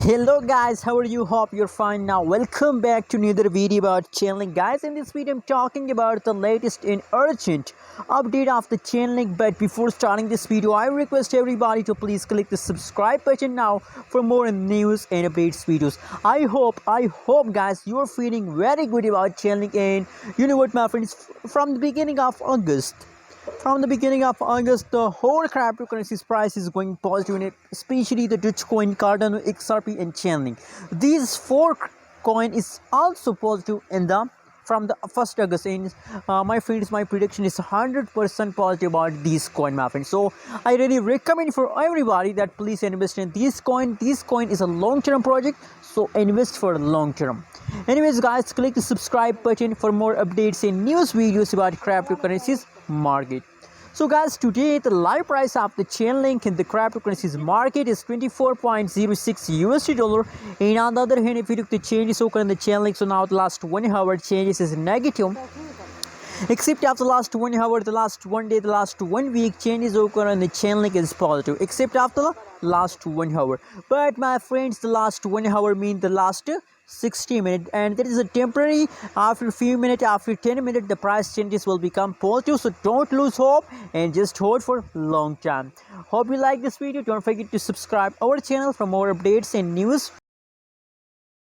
Hello guys, how are you? Hope you're fine. Now welcome back to another video about Chainlink. Guys, in this video I'm talking about the latest and urgent update of the Chainlink. But before starting this video, I request everybody to please click the subscribe button now for more news and updates videos. I hope guys you're feeling very good about Chainlink. And you know what, my friends, from the beginning of August, the whole cryptocurrency's price is going positive, and especially the Dogecoin, Cardano, XRP, and Chainlink. These four coin is also positive in the from the 1st August. And my friends, my prediction is 100% positive about these coin, my friends. So I really recommend for everybody that please invest in this coin. This coin is a long-term project, so invest for long term. Anyways guys, click the subscribe button for more updates and news videos about cryptocurrencies market. So guys, today the live price of the Chainlink in the cryptocurrencies market is 24.06 USD dollar. And on the other hand, if you look the changes occur in the Chainlink, so now the last 1 hour changes is negative, except after the last 1 hour, the last 1 day, the last 1 week changes occur and the Chainlink is positive, except after the last 1 hour. But my friends, the last 1 hour mean the last 60 minutes, and that is a temporary. After a few minutes, after 10 minutes, the price changes will become positive. So don't lose hope and just hold for long time. Hope you like this video. Don't forget to subscribe our channel for more updates and news.